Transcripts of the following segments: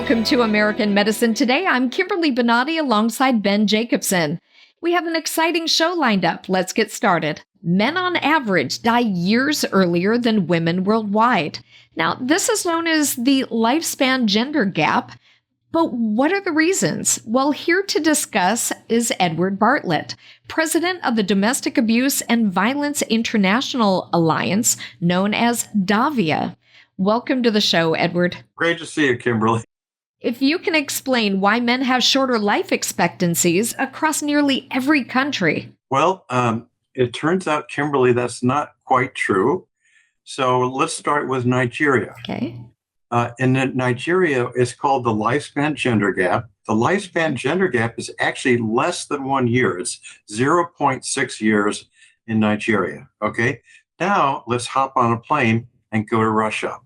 Welcome to American Medicine Today. I'm Kimberly Bonati alongside Ben Jacobson. We have an exciting show lined up. Let's get started. Men on average die years earlier than women worldwide. Now, this is known as the lifespan gender gap. But what are the reasons? Well, here to discuss is Edward Bartlett, president of the Domestic Abuse and Violence International Alliance, known as DAVIA. Welcome to the show, Edward. Great to see you, Kimberly. If you can explain why men have shorter life expectancies across nearly every country. Well, it turns out, Kimberly, that's not quite true. So let's start with Nigeria. Okay. In Nigeria, it's called the lifespan gender gap. The lifespan gender gap is actually less than 1 year. It's 0.6 years in Nigeria. Okay. Now let's hop on a plane and go to Russia.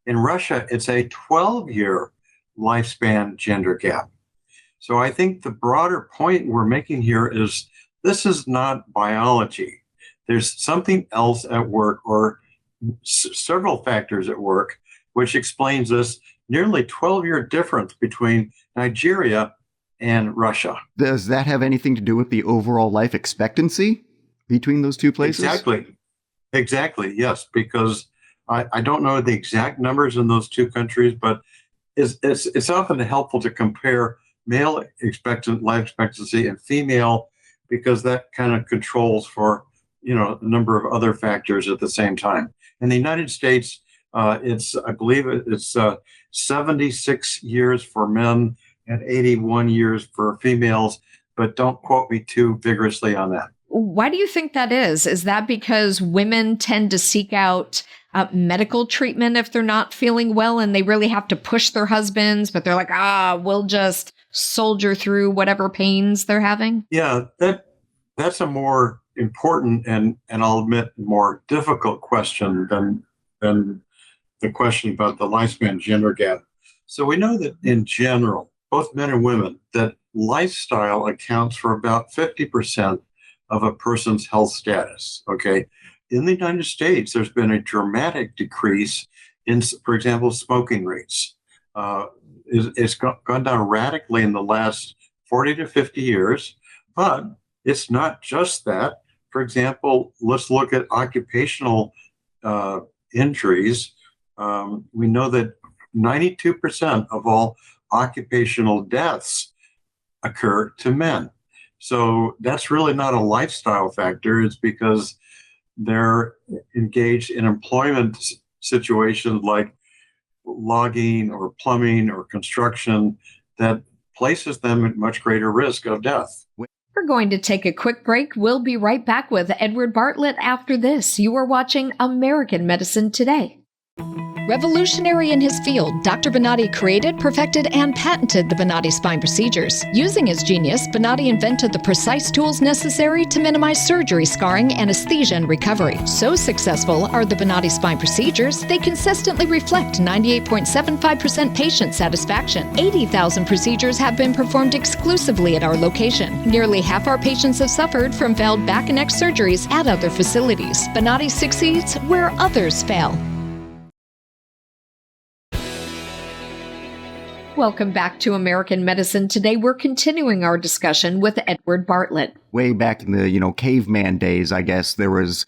In Russia, it's a 12-year lifespan gender gap. So I think the broader point we're making here is this is not biology. There's something else at work, or several factors at work, which explains this nearly 12-year difference between Nigeria and Russia. Does that have anything to do with the overall life expectancy between those two places? Exactly, yes, because I don't know the exact numbers in those two countries, but it's often helpful to compare male life expectancy and female, because that kind of controls for a number of other factors at the same time. In the United States, I believe it's 76 years for men and 81 years for females, but don't quote me too vigorously on that. Why do you think that is? Is that because women tend to seek out medical treatment if they're not feeling well and they really have to push their husbands, but they're like, we'll just soldier through whatever pains they're having? Yeah, that's a more important and I'll admit more difficult question than the question about the lifespan gender gap. So we know that in general, both men and women, that lifestyle accounts for about 50% of a person's health status, okay? In the United States, there's been a dramatic decrease in, for example, smoking rates. It's gone down radically in the last 40 to 50 years, but it's not just that. For example, let's look at occupational injuries. We know that 92% of all occupational deaths occur to men. So that's really not a lifestyle factor. It's because they're engaged in employment situations like logging or plumbing or construction that places them at much greater risk of death. We're going to take a quick break. We'll be right back with Edward Bartlett after this. You are watching American Medicine Today. Revolutionary in his field, Dr. Bonati created, perfected, and patented the Bonati Spine procedures. Using his genius, Bonati invented the precise tools necessary to minimize surgery, scarring, anesthesia, and recovery. So successful are the Bonati Spine procedures, they consistently reflect 98.75% patient satisfaction. 80,000 procedures have been performed exclusively at our location. Nearly half our patients have suffered from failed back and neck surgeries at other facilities. Bonati succeeds where others fail. Welcome back to American Medicine Today. We're continuing our discussion with Edward Bartlett. Way back in the, caveman days, I guess, is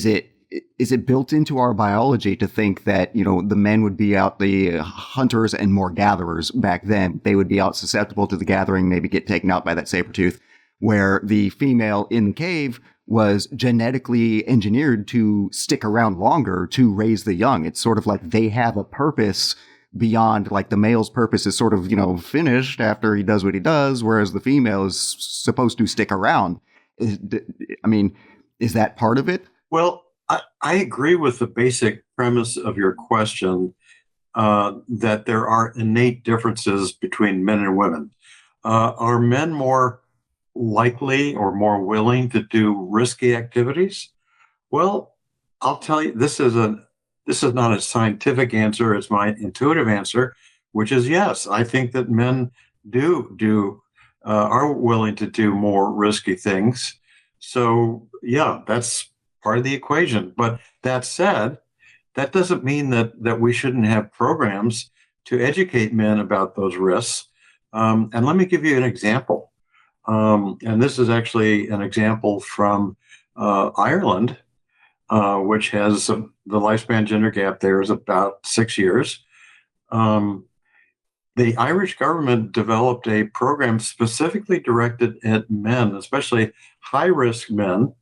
it built into our biology to think that, the men would be out the hunters and more gatherers back then? They would be out susceptible to the gathering, maybe get taken out by that saber tooth, where the female in the cave was genetically engineered to stick around longer to raise the young. It's sort of like they have a purpose beyond, like, the male's purpose is sort of, finished after he does what he does, whereas the female is supposed to stick around. Is that part of it? Well, I agree with the basic premise of your question, that there are innate differences between men and women. Are men more likely or more willing to do risky activities? Well, I'll tell you, this is not a scientific answer. It's my intuitive answer, which is yes. I think that men are willing to do more risky things. So yeah, that's part of the equation. But that said, that doesn't mean that we shouldn't have programs to educate men about those risks. And let me give you an example. And this is actually an example from Ireland, which has the lifespan gender gap there is about 6 years. The Irish government developed a program specifically directed at men, especially high-risk men,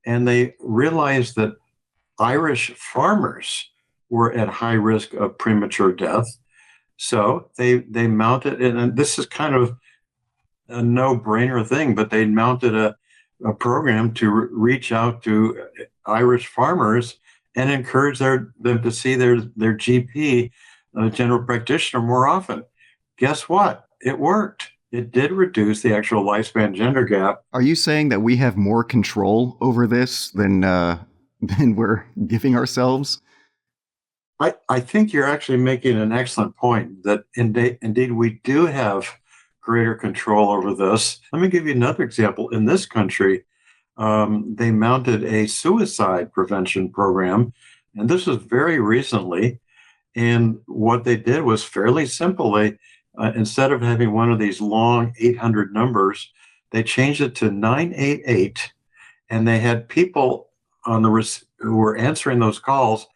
and they realized that Irish farmers were at high risk of premature death. So they mounted, and this is kind of a no-brainer thing, but they mounted a program to reach out to Irish farmers and encourage them to see their GP, general practitioner, more often. Guess what? It worked. It did reduce the actual lifespan gender gap. Are you saying that we have more control over this than we're giving ourselves? I think you're actually making an excellent point that indeed we do have greater control over this. Let me give you another example. In this country, they mounted a suicide prevention program, and this was very recently. And what they did was fairly simple. They instead of having one of these long 800 numbers, they changed it to 988, and they had people on who were answering those calls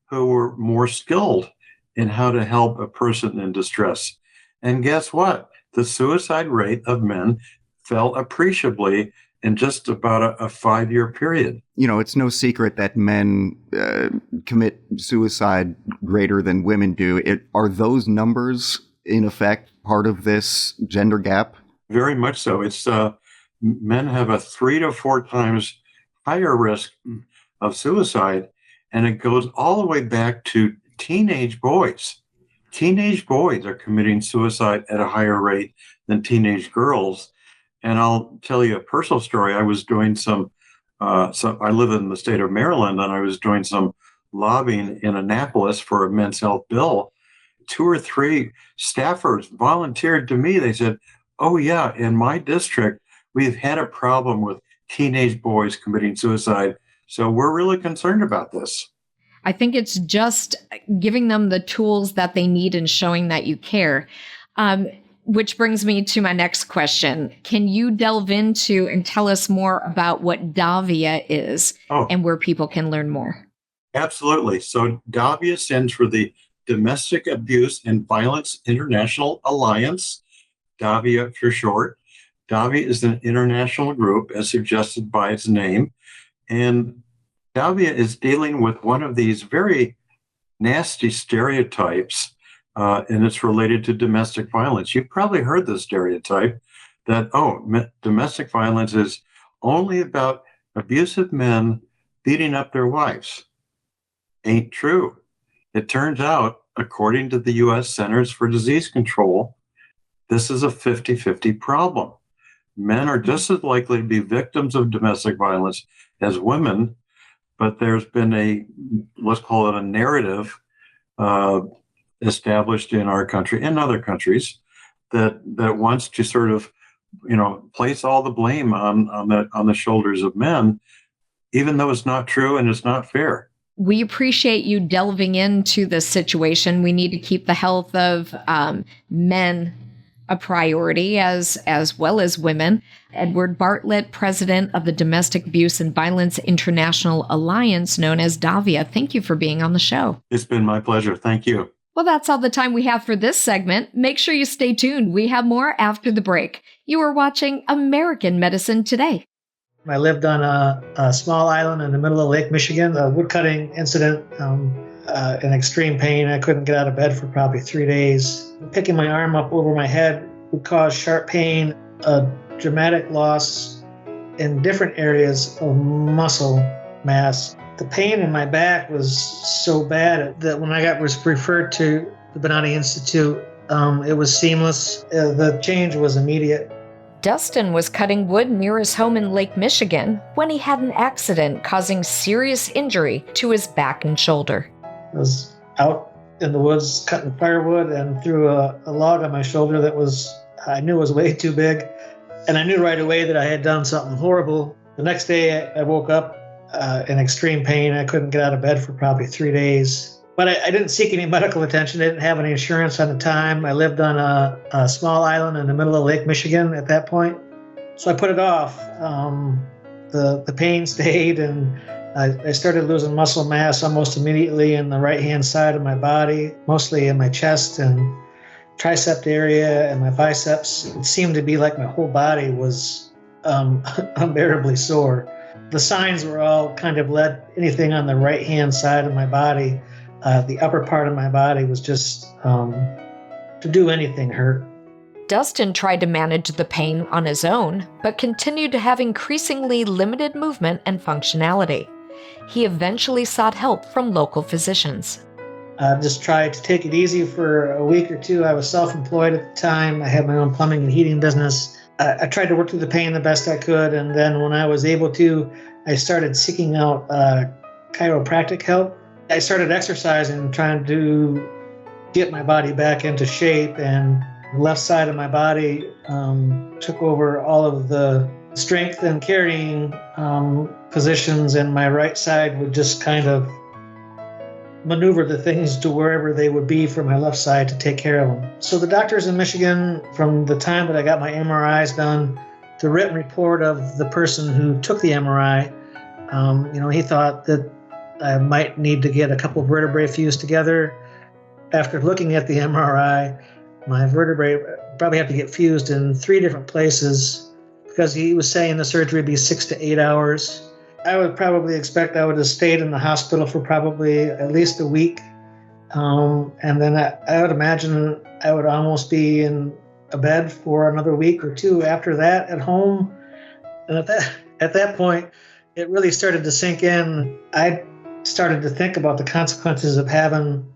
who were more skilled in how to help a person in distress. And guess what? The suicide rate of men fell appreciably in just about a 5-year period. You know, it's no secret that men commit suicide greater than women do. Are those numbers, in effect, part of this gender gap? Very much so. It's men have a 3 to 4 times higher risk of suicide, and it goes all the way back to teenage boys. Teenage boys are committing suicide at a higher rate than teenage girls. And I'll tell you a personal story. I was doing I live in the state of Maryland, and I was doing some lobbying in Annapolis for a men's health bill. 2 or 3 staffers volunteered to me. They said, oh yeah, in my district, we've had a problem with teenage boys committing suicide. So we're really concerned about this. I think it's just giving them the tools that they need and showing that you care. Which brings me to my next question. Can you delve into and tell us more about what DAVIA is and where people can learn more? Absolutely. So DAVIA stands for the Domestic Abuse and Violence International Alliance, DAVIA for short. DAVIA is an international group, as suggested by its name. And DAVIA is dealing with one of these very nasty stereotypes, and it's related to domestic violence. You've probably heard the stereotype that, domestic violence is only about abusive men beating up their wives. Ain't true. It turns out, according to the U.S. Centers for Disease Control, this is a 50-50 problem. Men are just as likely to be victims of domestic violence as women, but there's been let's call it a narrative established in our country and other countries that wants to sort of, place all the blame on the shoulders of men, even though it's not true and it's not fair. We appreciate you delving into this situation. We need to keep the health of men a priority as well as women. Edward Bartlett, president of the Domestic Abuse and Violence International Alliance, known as DAVIA. Thank you for being on the show. It's been my pleasure. Thank you. Well, that's all the time we have for this segment. Make sure you stay tuned. We have more after the break. You are watching American Medicine Today. I lived on a small island in the middle of Lake Michigan, a woodcutting incident, in extreme pain. I couldn't get out of bed for probably 3 days. Picking my arm up over my head would cause sharp pain, a dramatic loss in different areas of muscle mass. The pain in my back was so bad that when I was referred to the Bonati Institute, it was seamless. The change was immediate. Dustin was cutting wood near his home in Lake Michigan when he had an accident causing serious injury to his back and shoulder. I was out in the woods cutting firewood and threw a log on my shoulder that I knew was way too big. And I knew right away that I had done something horrible. The next day I woke up in extreme pain. I couldn't get out of bed for probably 3 days. But I didn't seek any medical attention. I didn't have any insurance at the time. I lived on a small island in the middle of Lake Michigan at that point. So I put it off. The pain stayed, and I started losing muscle mass almost immediately in the right-hand side of my body, mostly in my chest and tricep area and my biceps. It seemed to be like my whole body was unbearably sore. The signs were all kind of led anything on the right-hand side of my body. The upper part of my body was just, to do anything hurt. Dustin tried to manage the pain on his own, but continued to have increasingly limited movement and functionality. He eventually sought help from local physicians. I just tried to take it easy for a week or two. I was self-employed at the time. I had my own plumbing and heating business. I tried to work through the pain the best I could, and then when I was able to, I started seeking out chiropractic help. I started exercising, trying to get my body back into shape, and the left side of my body took over all of the strength and carrying positions, and my right side would just kind of maneuver the things to wherever they would be for my left side to take care of them. So the doctors in Michigan, from the time that I got my MRIs done, the written report of the person who took the MRI, he thought that I might need to get a couple of vertebrae fused together. After looking at the MRI, my vertebrae probably have to get fused in 3 different places because he was saying the surgery would be 6 to 8 hours. I would probably expect I would have stayed in the hospital for probably at least a week. And then I would imagine I would almost be in a bed for another week or 2 after that at home. And at that point, it really started to sink in. I started to think about the consequences of having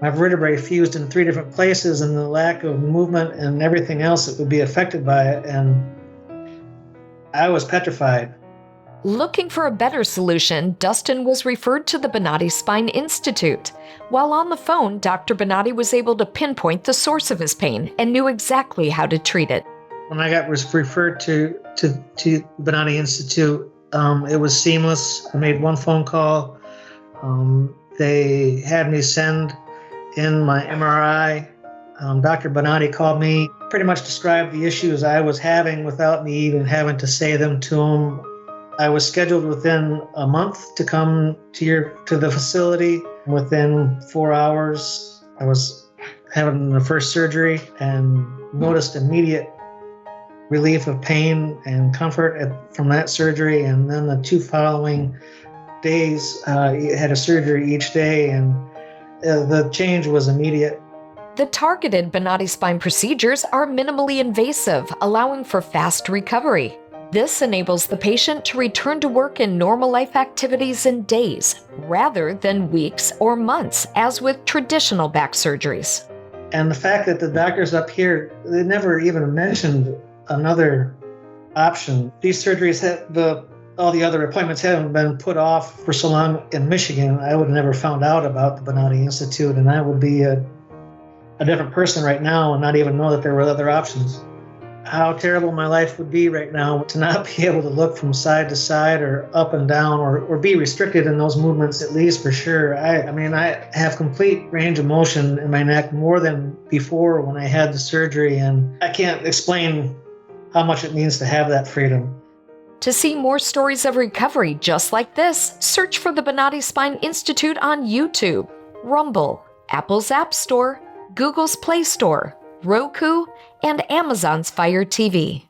my vertebrae fused in 3 different places and the lack of movement and everything else that would be affected by it. And I was petrified. Looking for a better solution, Dustin was referred to the Bonati Spine Institute. While on the phone, Dr. Bonati was able to pinpoint the source of his pain and knew exactly how to treat it. When I got referred to Bonati Institute, it was seamless. I made 1 phone call. They had me send in my MRI. Dr. Bonati called me, pretty much described the issues I was having without me even having to say them to him. I was scheduled within a month to come to the facility. Within 4 hours, I was having the first surgery and noticed immediate relief of pain and comfort from that surgery. And then the 2 following days, had a surgery each day, and the change was immediate. The targeted Bonati spine procedures are minimally invasive, allowing for fast recovery. This enables the patient to return to work and normal life activities in days, rather than weeks or months, as with traditional back surgeries. And the fact that the doctors up here, they never even mentioned another option. These surgeries, all the other appointments haven't been put off for so long in Michigan. I would have never found out about the Bonati Institute, and I would be a different person right now and not even know that there were other options. How terrible my life would be right now to not be able to look from side to side or up and down or be restricted in those movements, at least for sure. I have complete range of motion in my neck more than before when I had the surgery, and I can't explain how much it means to have that freedom. To see more stories of recovery just like this, search for the Bonati Spine Institute on YouTube, Rumble, Apple's App Store, Google's Play Store, Roku, and Amazon's Fire TV.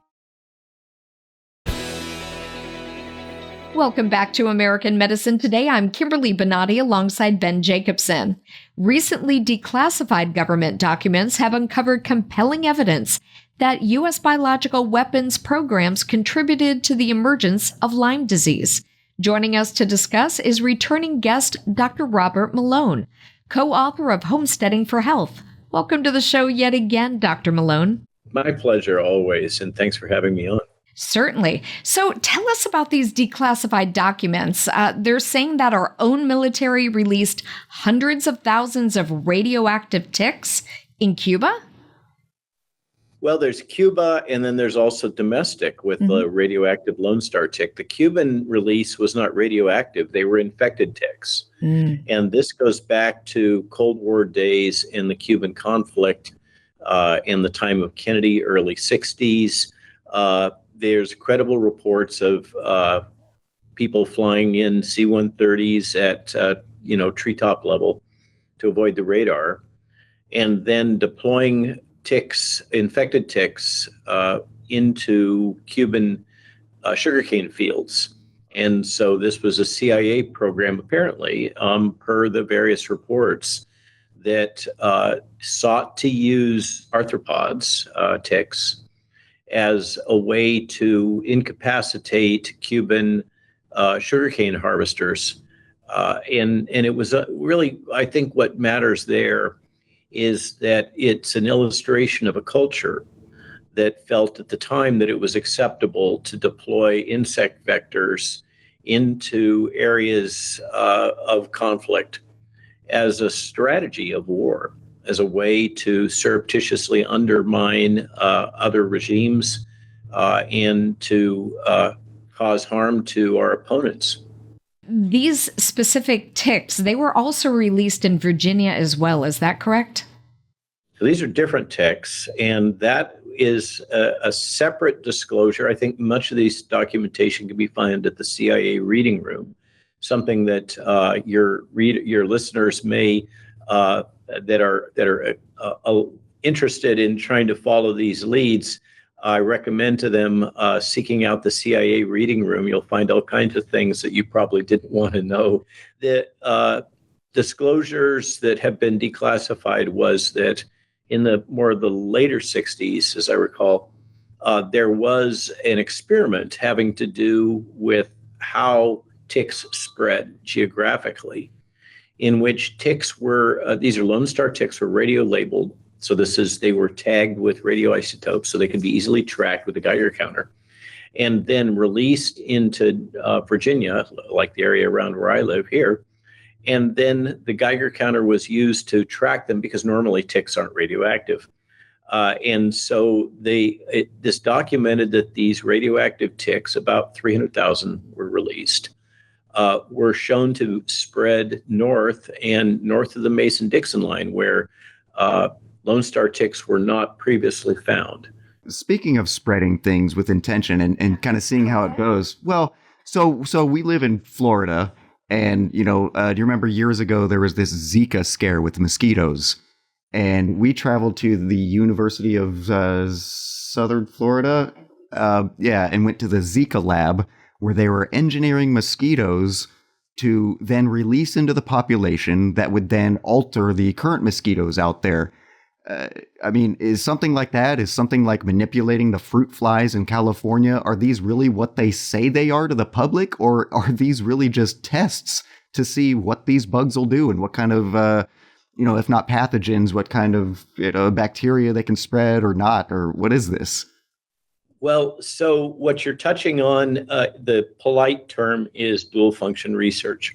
Welcome back to American Medicine Today. I'm Kimberly Bonati alongside Ben Jacobson. Recently declassified government documents have uncovered compelling evidence that U.S. biological weapons programs contributed to the emergence of Lyme disease. Joining us to discuss is returning guest Dr. Robert Malone, co-author of Homesteading for Health. Welcome to the show yet again, Dr. Malone. My pleasure always, and thanks for having me on. Certainly. So tell us about these declassified documents. They're saying that our own military released hundreds of thousands of radioactive ticks in Cuba? Well, there's Cuba, and then there's also domestic with the radioactive Lone Star tick. The Cuban release was not radioactive. They were infected ticks. And this goes back to Cold War days in the Cuban conflict in the time of Kennedy, early 60s. There's credible reports of people flying in C-130s at treetop level to avoid the radar, and then deploying infected ticks, into Cuban sugarcane fields. And so this was a CIA program, apparently, per the various reports, that sought to use arthropods, ticks, as a way to incapacitate Cuban sugarcane harvesters. And it was really, I think what matters there is that it's an illustration of a culture that felt at the time that it was acceptable to deploy insect vectors into areas of conflict as a strategy of war, as a way to surreptitiously undermine other regimes and to cause harm to our opponents. These specific ticks, they were also released in Virginia as well. Is that correct? So these are different ticks, and that is a separate disclosure. I think much of this documentation can be found at the CIA reading room, something that your listeners may that are interested in trying to follow these leads. I recommend to them seeking out the CIA reading room. You'll find all kinds of things that you probably didn't want to know. The disclosures that have been declassified was that in the later 60s, as I recall, there was an experiment having to do with how ticks spread geographically, in which ticks were, these are Lone Star ticks, were radio labeled. So they were tagged with radioisotopes so they can be easily tracked with a Geiger counter, and then released into Virginia, like the area around where I live here. And then the Geiger counter was used to track them because normally ticks aren't radioactive. And so this documented that these radioactive ticks, about 300,000 were released, were shown to spread north of the Mason-Dixon line, where Lone Star ticks were not previously found. Speaking of spreading things with intention and kind of seeing how it goes, well, so we live in Florida, and, do you remember years ago there was this Zika scare with mosquitoes, and we traveled to the University of Southern Florida, and went to the Zika lab, where they were engineering mosquitoes to then release into the population that would then alter the current mosquitoes out there. Is something like that? Is something like manipulating the fruit flies in California? Are these really what they say they are to the public? Or are these really just tests to see what these bugs will do and what kind of, if not pathogens, what kind of bacteria they can spread or not? Or what is this? Well, so what you're touching on, the polite term is dual function research.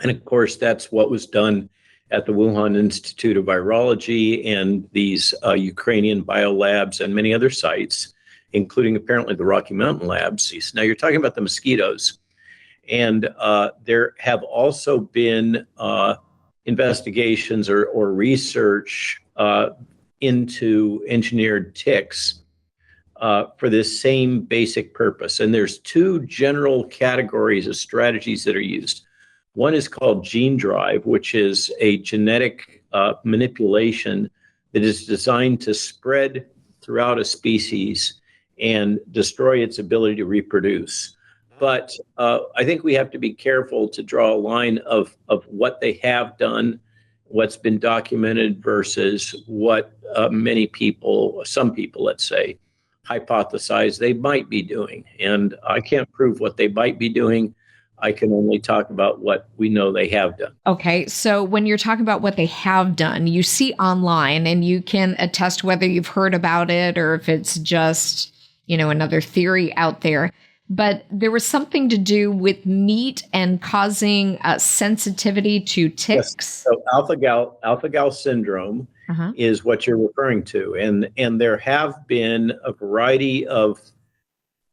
And of course, that's what was done at the Wuhan Institute of Virology and these Ukrainian biolabs and many other sites, including apparently the Rocky Mountain labs. Now you're talking about the mosquitoes. And there have also been investigations or research into engineered ticks for this same basic purpose. And there's two general categories of strategies that are used. One is called gene drive, which is a genetic manipulation that is designed to spread throughout a species and destroy its ability to reproduce. But I think we have to be careful to draw a line of what they have done, what's been documented, versus what some people, let's say, hypothesize they might be doing. And I can't prove what they might be doing. I can only talk about what we know they have done. Okay, so when you're talking about what they have done, you see online and you can attest whether you've heard about it or if it's just, another theory out there. But there was something to do with meat and causing sensitivity to ticks. Yes. So alpha-gal syndrome is what you're referring to. And there have been a variety of,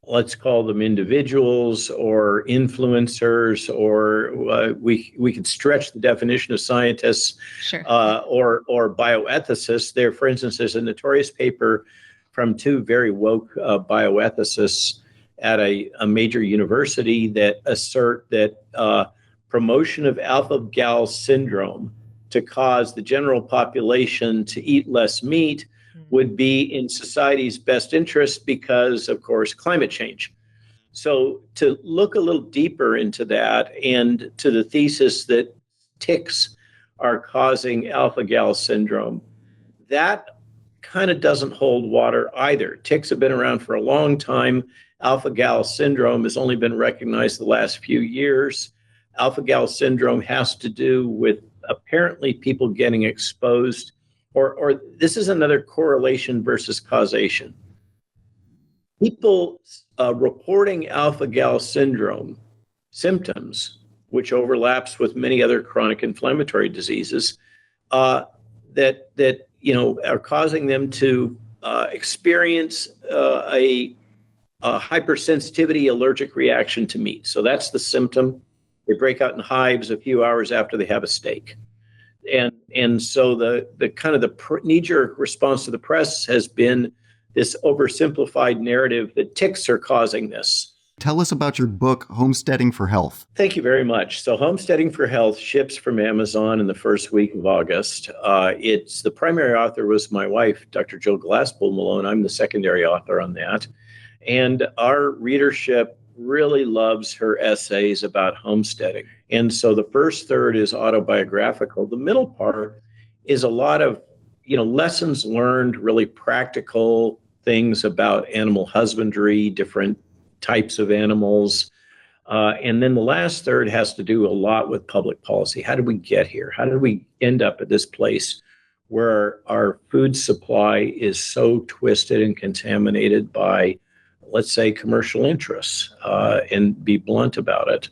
let's call them individuals or influencers, or we could stretch the definition of scientists, or bioethicists. There, for instance, there's a notorious paper from two very woke bioethicists at a major university that assert that promotion of alpha-gal syndrome to cause the general population to eat less meat would be in society's best interest because, of course, climate change. So to look a little deeper into that and to the thesis that ticks are causing alpha-gal syndrome, that kind of doesn't hold water either. Ticks have been around for a long time. Alpha-gal syndrome has only been recognized the last few years. Alpha-gal syndrome has to do with apparently people getting exposed, or this is another correlation versus causation. People reporting alpha-gal syndrome symptoms, which overlaps with many other chronic inflammatory diseases, that are causing them to experience a hypersensitivity allergic reaction to meat. So that's the symptom. They break out in hives a few hours after they have a steak. And so the kind of the knee-jerk response to the press has been this oversimplified narrative that ticks are causing this. Tell us about your book, Homesteading for Health. Thank you very much. So Homesteading for Health ships from Amazon in the first week of August. It's the primary author was my wife, Dr. Jill Glasspool Malone. I'm the secondary author on that. And our readership really loves her essays about homesteading. And so the first third is autobiographical. The middle part is a lot of, lessons learned, really practical things about animal husbandry, different types of animals. And then the last third has to do a lot with public policy. How did we get here? How did we end up at this place where our food supply is so twisted and contaminated by, let's say, commercial interests, and be blunt about it.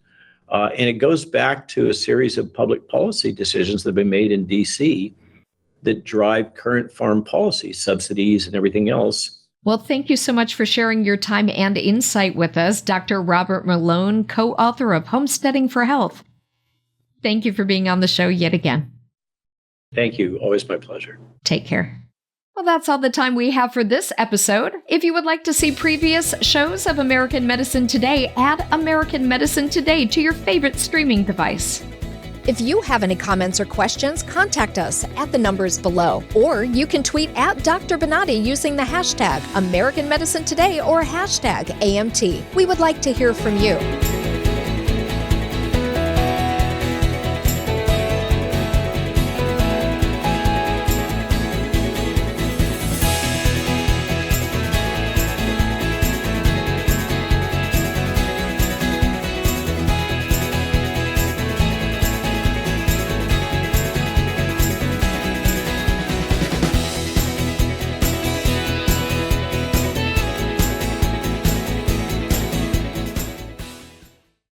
And it goes back to a series of public policy decisions that have been made in DC that drive current farm policy, subsidies, and everything else. Well, thank you so much for sharing your time and insight with us, Dr. Robert Malone, co-author of Homesteading for Health. Thank you for being on the show yet again. Thank you. Always my pleasure. Take care. Well, that's all the time we have for this episode. If you would like to see previous shows of American Medicine Today, add American Medicine Today to your favorite streaming device. If you have any comments or questions, contact us at the numbers below. Or you can tweet at Dr. Bonati using the hashtag American Medicine Today or hashtag AMT. We would like to hear from you.